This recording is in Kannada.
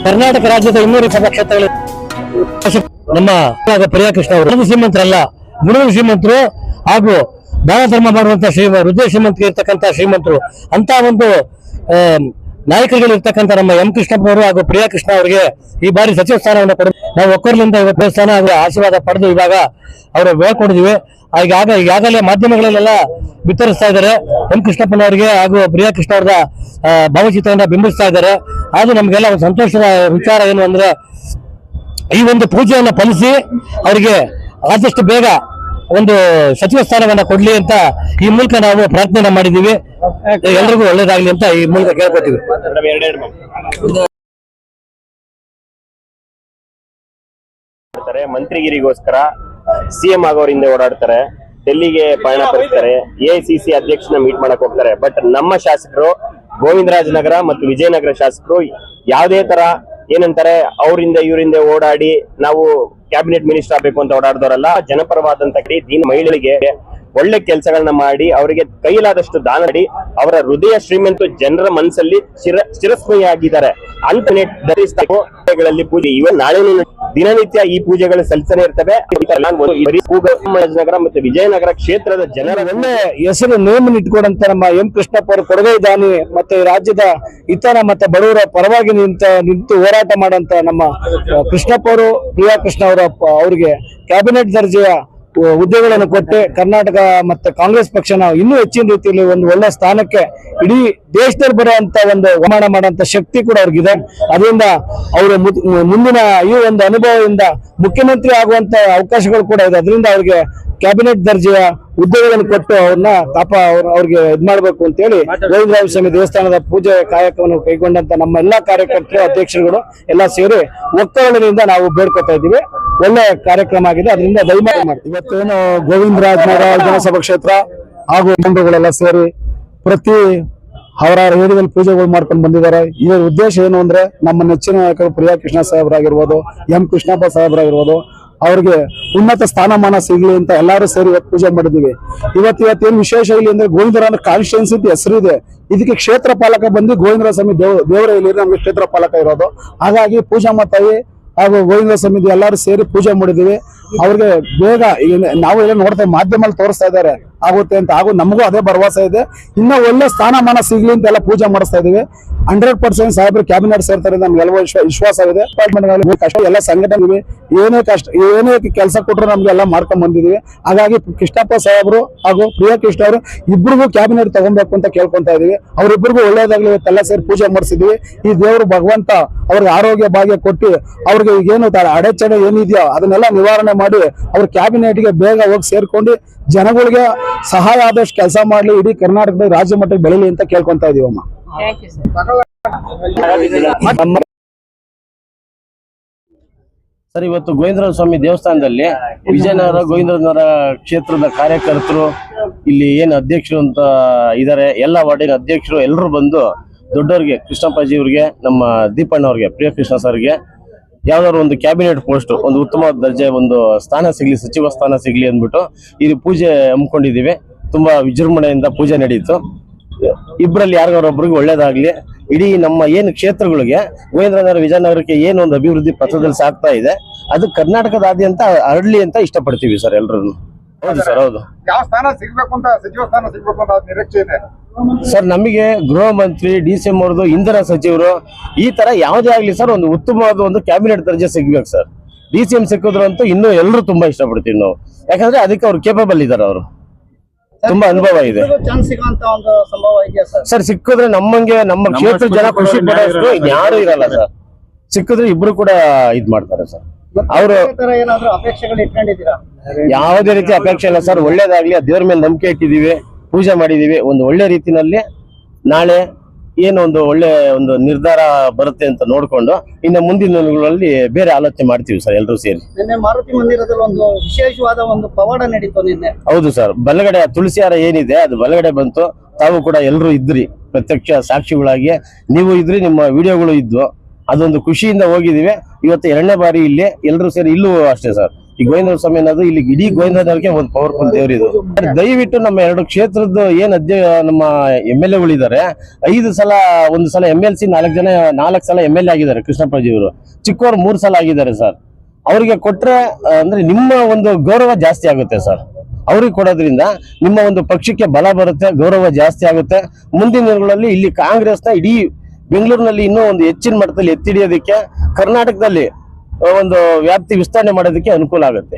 ಕರ್ನಾಟಕ ರಾಜ್ಯದ 200 ಸಭಾ ಕ್ಷೇತ್ರಗಳು ನಮ್ಮ ಪ್ರಿಯಾಕೃಷ್ಣ ಅವರು ಶ್ರೀಮಂತರಲ್ಲ, ಗುಣದ ಶ್ರೀಮಂತರು ಹಾಗೂ ದಾನ ಧರ್ಮ ಮಾಡುವಂತ ಹೃದಯ ಶ್ರೀಮಂತಿಗೆ ಇರ್ತಕ್ಕಂಥ ಶ್ರೀಮಂತರು ಅಂತ ಒಂದು ನಾಯಕರುಗಳಿರ್ತಕ್ಕಂಥ ನಮ್ಮ ಎಂ ಕೃಷ್ಣಪ್ಪನವರು ಹಾಗೂ ಪ್ರಿಯಾಕೃಷ್ಣ ಅವರಿಗೆ ಈ ಬಾರಿ ಸಚಿವ ಸ್ಥಾನವನ್ನು ಕೊಡ ನಾವು ಒಕ್ಕೂರಿನಿಂದ ದೇವಸ್ಥಾನ ಅವರ ಆಶೀರ್ವಾದ ಪಡೆದು ಇವಾಗ ಅವರು ಹೇಳ್ಕೊಂಡಿದೀವಿ. ಈಗಾಗಲೇ ಮಾಧ್ಯಮಗಳಲ್ಲೆಲ್ಲ ಬಿತ್ತರಿಸ್ತಾ ಇದ್ದಾರೆ ಎಂ ಕೃಷ್ಣಪ್ಪನವರಿಗೆ ಹಾಗೂ ಪ್ರಿಯಾಕೃಷ್ಣ ಅವರ ಭಾವಚಿತ್ರವನ್ನು ಬಿಂಬಿಸ್ತಾ ಇದ್ದಾರೆ. ಅದು ನಮಗೆಲ್ಲ ಒಂದು ಸಂತೋಷದ ವಿಚಾರ ಏನು ಅಂದ್ರೆ ಈ ಒಂದು ಪೂಜೆಯನ್ನು ಫಲಿಸಿ ಅವರಿಗೆ ಆದಷ್ಟು ಬೇಗ ಒಂದು ಸಚಿವ ಸ್ಥಾನವನ್ನ ಕೊಡ್ಲಿ ಅಂತ ಈ ಮೂಲಕ ನಾವು ಪ್ರಾರ್ಥನೆ ಮಾಡಿದೀವಿ. ಎಲ್ರಿಗೂ ಒಳ್ಳೇದಾಗ್ಲಿ ಅಂತ ಈ ಮೂಲಕ ಕೇಳ್ಕೊತೀವಿ. ಮಂತ್ರಿಗಿರಿಗೋಸ್ಕರ ಸಿಎಂ ಆಗೋರಿಂದ ಓಡಾಡ್ತಾರೆ, ಡೆಲ್ಲಿಗೆ ಪಯಣ ಪಡಿಸ್ತಾರೆ, AICC ಅಧ್ಯಕ್ಷನ ಮೀಟ್ ಮಾಡಕ್ ಹೋಗ್ತಾರೆ. ಬಟ್ ನಮ್ಮ ಶಾಸಕರು ಗೋವಿಂದರಾಜನಗರ ಮತ್ತು ವಿಜಯನಗರ ಶಾಸಕರು ಯಾವುದೇ ತರ ಏನಂತಾರೆ ಅವರಿಂದ ಇವರಿಂದ ಓಡಾಡಿ ನಾವು ಕ್ಯಾಬಿನೆಟ್ ಮಿನಿಸ್ಟರ್ ಆಗ್ಬೇಕು ಅಂತ ಓಡಾಡ್ದವರಲ್ಲ. ಜನಪರವಾದಂತ ದೀನ ಮಹಿಳೆಗಳಿಗೆ ಒಳ್ಳೆ ಕೆಲಸಗಳನ್ನ ಮಾಡಿ ಅವರಿಗೆ ಕೈಲಾದಷ್ಟು ದಾನ ಮಾಡಿ ಅವರ ಹೃದಯ ಶ್ರೀಮಂತ ಜನರ ಮನಸ್ಸಲ್ಲಿ ಚಿರಸ್ಮಯಿಯಾಗಿದ್ದಾರೆ ಅಂತ ಧರಿಸಿಗಳಲ್ಲಿ ಪೂಜೆ ಇವನ್ ನಾಳೆ ದಿನನಿತ್ಯ ಈ ಪೂಜೆಗಳು ಸಲ್ಲಿಸನೇ ಇರ್ತವೆ. ನಗರ ಮತ್ತು ವಿಜಯನಗರ ಕ್ಷೇತ್ರದ ಜನರ ಒಳ್ಳೆ ಹೆಸರು ನೇಮನ್ನು ಇಟ್ಕೊಡಂತ ನಮ್ಮ ಎಂ ಕೃಷ್ಣಪ್ಪ ಅವರು ಕೊಡುಗೈ ದಾನಿ ಮತ್ತೆ ರಾಜ್ಯದ ಇತರ ಮತ್ತೆ ಬಡವರ ಪರವಾಗಿ ನಿಂತು ಹೋರಾಟ ಮಾಡಂತ ನಮ್ಮ ಕೃಷ್ಣಪ್ಪ ಅವರು ಪ್ರಿಯಾಕೃಷ್ಣ ಅವರಿಗೆ ಕ್ಯಾಬಿನೆಟ್ ದರ್ಜೆಯ ಹುದ್ದೆಗಳನ್ನು ಕೊಟ್ಟು ಕರ್ನಾಟಕ ಮತ್ತೆ ಕಾಂಗ್ರೆಸ್ ಪಕ್ಷನ ಇನ್ನೂ ಹೆಚ್ಚಿನ ರೀತಿಯಲ್ಲಿ ಒಂದು ಒಳ್ಳೆ ಸ್ಥಾನಕ್ಕೆ ಇಡೀ ದೇಶದಲ್ಲಿ ಬರುವಂತ ಒಂದು ಅವಮಾನ ಮಾಡುವಂತ ಶಕ್ತಿ ಕೂಡ ಅವ್ರಿಗಿದೆ. ಅದರಿಂದ ಅವರು ಮುಂದಿನ ಈ ಒಂದು ಅನುಭವದಿಂದ ಮುಖ್ಯಮಂತ್ರಿ ಆಗುವಂತ ಅವಕಾಶಗಳು ಕೂಡ ಇದೆ. ಅದರಿಂದ ಅವ್ರಿಗೆ ಕ್ಯಾಬಿನೆಟ್ ದರ್ಜೆಯ ಹುದ್ದೆಗಳನ್ನು ಕೊಟ್ಟು ಅವ್ರನ್ನ ಅವ್ರಿಗೆ ಇದ್ ಮಾಡ್ಬೇಕು ಅಂತ ಹೇಳಿ ಗೋವಿಂದರಾಜ ಸ್ವಾಮಿ ದೇವಸ್ಥಾನದ ಪೂಜೆ ಕಾಯಕವನ್ನು ಕೈಗೊಂಡಂತ ನಮ್ಮ ಎಲ್ಲಾ ಕಾರ್ಯಕರ್ತರು ಅಧ್ಯಕ್ಷರುಗಳು ಎಲ್ಲ ಸೇರಿ ಒಕ್ಕಲಿನಿಂದ ನಾವು ಬೇಡ್ಕೊತಾ ಇದ್ದೀವಿ. ಒಳ್ಳೆ ಕಾರ್ಯಕ್ರಮ ಆಗಿದೆ, ಅದರಿಂದ ದಯಮಾಡಿ ಮಾಡಿ. ಇವತ್ತೇನು ಗೋವಿಂದರಾಜನಗರ ವಿಧಾನಸಭಾ ಕ್ಷೇತ್ರ ಹಾಗೂ ಮುಖಂಡರುಗಳೆಲ್ಲ ಸೇರಿ ಪ್ರತಿ ಅವರ ಏರಿಯಾದಲ್ಲಿ ಪೂಜೆಗಳು ಮಾಡ್ಕೊಂಡು ಬಂದಿದ್ದಾರೆ. ಇದರ ಉದ್ದೇಶ ಏನು ಅಂದ್ರೆ ನಮ್ಮ ನೆಚ್ಚಿನ ನಾಯಕರು ಪ್ರಿಯಾಕೃಷ್ಣ ಸಾಹೇಬರಾಗಿರ್ಬೋದು, ಎಂ ಕೃಷ್ಣಪ್ಪ ಸಾಹೇಬರಾಗಿರ್ಬೋದು, ಅವ್ರಿಗೆ ಉನ್ನತ ಸ್ಥಾನಮಾನ ಸಿಗ್ಲಿ ಅಂತ ಎಲ್ಲರೂ ಸೇರಿ ಇವತ್ತು ಪೂಜೆ ಮಾಡಿದೀವಿ. ಇವತ್ತೇನು ವಿಶೇಷ ಇಲ್ಲಿ ಅಂದ್ರೆ ಗೋವಿಂದರಾಜ ಕಾನ್ಸ್ಟಿಟ್ಯೂನ್ಸಿ ಅಂತ ಹೆಸರು ಇದೆ. ಇದಕ್ಕೆ ಕ್ಷೇತ್ರ ಪಾಲಕ ಬಂದು ಗೋವಿಂದರಾಜ ಸ್ವಾಮಿ ದೇವರ ಇಲ್ಲಿ ನಮ್ಗೆ ಕ್ಷೇತ್ರ ಪಾಲಕ ಇರೋದು. ಹಾಗಾಗಿ ಪೂಜಾ ಮಾತಾಯಿ ಹಾಗೂ ಗೋವಿಂದ ಸಮಿತಿ ಎಲ್ಲರೂ ಸೇರಿ ಪೂಜೆ ಮಾಡಿದೀವಿ. ಅವ್ರಿಗೆ ಬೇಗ ನಾವು ಎಲ್ಲ ನೋಡ್ತೇವೆ, ಮಾಧ್ಯಮದಲ್ಲಿ ತೋರಿಸ್ತಾ ಇದ್ದಾರೆ ಆಗುತ್ತೆ ಅಂತ, ಹಾಗೂ ನಮಗೂ ಅದೇ ಭರವಸೆ ಇದೆ. ಇನ್ನೂ ಒಳ್ಳೆ ಸ್ಥಾನಮಾನ ಸಿಗ್ಲಿ ಅಂತ ಎಲ್ಲ ಪೂಜೆ ಮಾಡಿಸ್ತಾ ಇದೀವಿ. 100% ಸಾಹೇಬ್ರು ಕ್ಯಾಬಿನೆಟ್ ಸೇರ್ತಾರೆ ನಮ್ಗೆಲ್ಲ ವಿಶ್ವಾಸವಿದೆ. ಕಷ್ಟ ಎಲ್ಲ ಸಂಘಟನೆ ಏನೇ ಕೆಲಸ ಕೊಟ್ಟರು ನಮ್ಗೆಲ್ಲ ಮಾಡ್ಕೊಂಡ್ ಬಂದಿದೀವಿ. ಹಾಗಾಗಿ ಕೃಷ್ಣಪ್ಪ ಸಾಹೇಬ್ರು ಹಾಗೂ ಪ್ರಿಯಾಕೃಷ್ಣ ಅವರು ಇಬ್ಬರಿಗೂ ಕ್ಯಾಬಿನೆಟ್ ತಗೊಬೇಕು ಅಂತ ಕೇಳ್ಕೊಂತ ಇದೀವಿ. ಅವ್ರಿಬ್ಬರಿಗೂ ಒಳ್ಳೇದಾಗ್ಲಿ ಎಲ್ಲ ಸೇರಿ ಪೂಜೆ ಮಾಡಿಸಿದ್ವಿ. ಈ ದೇವರು ಭಗವಂತ ಅವ್ರಿಗೆ ಆರೋಗ್ಯ ಭಾಗ್ಯ ಕೊಟ್ಟು ಅವ್ರಿಗೆ ಏನು ಅಡೆಚಣೆ ಏನಿದೆಯೋ ಅದನ್ನೆಲ್ಲ ನಿವಾರಣೆ ಮಾಡಿ ಅವ್ರ ಕ್ಯಾಬಿನೆಟ್ಗೆ ಬೇಗ ಹೋಗಿ ಸೇರ್ಕೊಂಡು ಜನಗಳಿಗೆ ಸಹಾಯ ಆದಷ್ಟು ಕೆಲಸ ಮಾಡ್ಲಿ, ಇಡೀ ಕರ್ನಾಟಕದ ರಾಜ್ಯ ಮಟ್ಟಕ್ಕೆ ಬೆಳೀಲಿ ಅಂತ ಕೇಳ್ಕೊಂತ ಇದೀವಮ್ಮ. ಸರ್, ಇವತ್ತು ಗೋವಿಂದರಾಜ ಸ್ವಾಮಿ ದೇವಸ್ಥಾನದಲ್ಲಿ ವಿಜಯನಗರ ಗೋವಿಂದರಾಜನಗರ ಕ್ಷೇತ್ರದ ಕಾರ್ಯಕರ್ತರು ಇಲ್ಲಿ ಏನು ಅಧ್ಯಕ್ಷರು ಅಂತ ಇದ್ದಾರೆ, ಎಲ್ಲ ವಾರ್ಡಿನ ಅಧ್ಯಕ್ಷರು ಎಲ್ಲರೂ ಬಂದು ದೊಡ್ಡವ್ರಿಗೆ ಕೃಷ್ಣಪ್ಪಾಜಿ ಅವ್ರಿಗೆ, ನಮ್ಮ ದೀಪಣ್ಣ ಅವ್ರಿಗೆ, ಪ್ರಿಯಕೃಷ್ಣ ಸರ್ಗೆ ಯಾವ್ದಾದ್ರು ಒಂದು ಕ್ಯಾಬಿನೆಟ್ ಪೋಸ್ಟ್, ಒಂದು ಉತ್ತಮ ದರ್ಜೆ ಒಂದು ಸ್ಥಾನ ಸಿಗ್ಲಿ, ಸಚಿವ ಸ್ಥಾನ ಸಿಗ್ಲಿ ಅಂದ್ಬಿಟ್ಟು ಇದು ಪೂಜೆ ಹಮ್ಮಿಕೊಂಡಿದೀವಿ. ತುಂಬಾ ವಿಜೃಂಭಣೆಯಿಂದ ಪೂಜೆ ನಡೀತು. ಇಬ್ಬರಲ್ಲಿ ಯಾರಿಗಾರೊಬ್ಬರಿಗೆ ಒಳ್ಳೇದಾಗ್ಲಿ. ಇಡೀ ನಮ್ಮ ಏನು ಕ್ಷೇತ್ರಗಳಿಗೆ ಗೋವಿಂದರಾಜನಗರ ವಿಜಯನಗರಕ್ಕೆ ಏನು ಒಂದು ಅಭಿವೃದ್ಧಿ ಪಥದಲ್ಲಿ ಸಾಗ್ತಾ ಇದೆ ಅದು ಕರ್ನಾಟಕದಾದ್ಯಂತ ಹರಡ್ಲಿ ಅಂತ ಇಷ್ಟಪಡ್ತೀವಿ ಸರ್ ಎಲ್ರು. ಹೌದು ಸರ್, ಹೌದು. ಯಾವ ಸ್ಥಾನ ಸಿಗ್ಬೇಕು ಅಂತ, ಸಚಿವ ಸ್ಥಾನ ಸಿಗ್ಬೇಕು ಅಂತ ನಿರೀಕ್ಷೆ ಇದೆ ಸರ್. ನಮಗೆ ಗೃಹ ಮಂತ್ರಿ, DCM ಅವ್ರದ್ದು, ಇಂಧನ ಸಚಿವರು, ಈ ತರ ಯಾವುದೇ ಆಗ್ಲಿ ಸರ್ ಒಂದು ಉತ್ತಮವಾದ ಒಂದು ಕ್ಯಾಬಿನೆಟ್ ದರ್ಜೆ ಸಿಗ್ಬೇಕು ಸರ್. DCM ಸಿಕ್ಕಿದ್ರು ಅಂತೂ ಇನ್ನೂ ಎಲ್ಲರೂ ತುಂಬಾ ಇಷ್ಟಪಡ್ತೀವಿ ನಾವು. ಯಾಕಂದ್ರೆ ಅದಕ್ಕೆ ಅವ್ರು ಕೇಪಬಲ್ ಇದಾರೆ, ಅವರು ತುಂಬಾ ಅನುಭವ ಇದೆ ಸರ್. ಸಿಕ್ಕಿದ್ರೆ ನಮ್ಮಂಗೆ ನಮ್ಮ ಕ್ಷೇತ್ರ ಜನ ಖುಷಿ ಪಡೋಷ್ಟು ಯಾರು ಇರಲ್ಲ ಸರ್. ಸಿಕ್ಕಿದ್ರೆ ಇಬ್ರು ಕೂಡ ಇದ್ ಮಾಡ್ತಾರೆ ಸರ್. ಅವರು ಯಾವುದೇ ರೀತಿ ಅಪೇಕ್ಷೆ ಇಲ್ಲ ಸರ್. ಒಳ್ಳೇದಾಗ್ಲಿ, ದೇವ್ರ ಮೇಲೆ ನಂಬಿಕೆ ಇಟ್ಟಿದೀವಿ, ಪೂಜೆ ಮಾಡಿದೀವಿ. ಒಂದು ಒಳ್ಳೆ ರೀತಿನಲ್ಲಿ ನಾಳೆ ಏನು ಒಂದು ಒಳ್ಳೆ ಒಂದು ನಿರ್ಧಾರ ಬರುತ್ತೆ ಅಂತ ನೋಡ್ಕೊಂಡು ಇನ್ನು ಮುಂದಿನ ದಿನಗಳಲ್ಲಿ ಬೇರೆ ಆಲೋಚನೆ ಮಾಡ್ತೀವಿ ಸರ್ ಎಲ್ಲರೂ ಸೇರಿ. ನಿನ್ನೆ ಮಾರುತಿ ಮಂದಿರದಲ್ಲಿ ಒಂದು ವಿಶೇಷವಾದ ಒಂದು ಪವಾಡ ನಡೀತು ನಿನ್ನೆ. ಹೌದು ಸರ್, ಬಲಗಡೆ ತುಳಸಿ ಹಾರ ಏನಿದೆ ಅದು ಬಲಗಡೆ ಬಂತು. ತಾವು ಕೂಡ ಎಲ್ಲರೂ ಇದ್ರಿ, ಪ್ರತ್ಯಕ್ಷ ಸಾಕ್ಷಿಗಳಾಗಿ ನೀವು ಇದ್ರಿ, ನಿಮ್ಮ ವಿಡಿಯೋಗಳು ಇದ್ವು. ಅದೊಂದು ಖುಷಿಯಿಂದ ಹೋಗಿದೀವಿ. ಇವತ್ತು 2ನೇ ಬಾರಿ ಇಲ್ಲಿ ಎಲ್ಲರೂ ಸೇರಿ, ಇಲ್ಲೂ ಅಷ್ಟೇ ಸರ್, ಈ ಗೋವಿಂದ ಸ್ವಾಮಿ ಅನ್ನೋದು ಇಲ್ಲಿ ಇಡೀ ಗೋವಿಂದನವರಿಗೆ ಒಂದು ಪವರ್ಫುಲ್ ದೇವ್ರು ಇದು. ದಯವಿಟ್ಟು ನಮ್ಮ 2 ಕ್ಷೇತ್ರದ ಏನ್ ನಮ್ಮ MLA ಗಳಿದ್ದಾರೆ, 5 ಸಲ ಒಂದು ಸಲ MLC, 4 ಸಲ MLA ಆಗಿದ್ದಾರೆ ಕೃಷ್ಣಪ್ಪಾಜಿಯವರು. ಚಿಕ್ಕವರು 3 ಸಲ ಆಗಿದ್ದಾರೆ ಸರ್. ಅವರಿಗೆ ಕೊಟ್ರೆ ಅಂದ್ರೆ ನಿಮ್ಮ ಒಂದು ಗೌರವ ಜಾಸ್ತಿ ಆಗುತ್ತೆ ಸರ್. ಅವ್ರಿಗೆ ಕೊಡೋದ್ರಿಂದ ನಿಮ್ಮ ಒಂದು ಪಕ್ಷಕ್ಕೆ ಬಲ ಬರುತ್ತೆ, ಗೌರವ ಜಾಸ್ತಿ ಆಗುತ್ತೆ. ಮುಂದಿನ ದಿನಗಳಲ್ಲಿ ಇಲ್ಲಿ ಕಾಂಗ್ರೆಸ್ನ ಇಡೀ ಬೆಂಗಳೂರಿನಲ್ಲಿ ಇನ್ನೂ ಒಂದು ಹೆಚ್ಚಿನ ಮಟ್ಟದಲ್ಲಿ ಎತ್ತಿಡಿಯೋದಕ್ಕೆ, ಕರ್ನಾಟಕದಲ್ಲಿ ಒಂದು ವ್ಯಾಪ್ತಿ ವಿಸ್ತರಣೆ ಮಾಡೋದಕ್ಕೆ ಅನುಕೂಲ ಆಗುತ್ತೆ.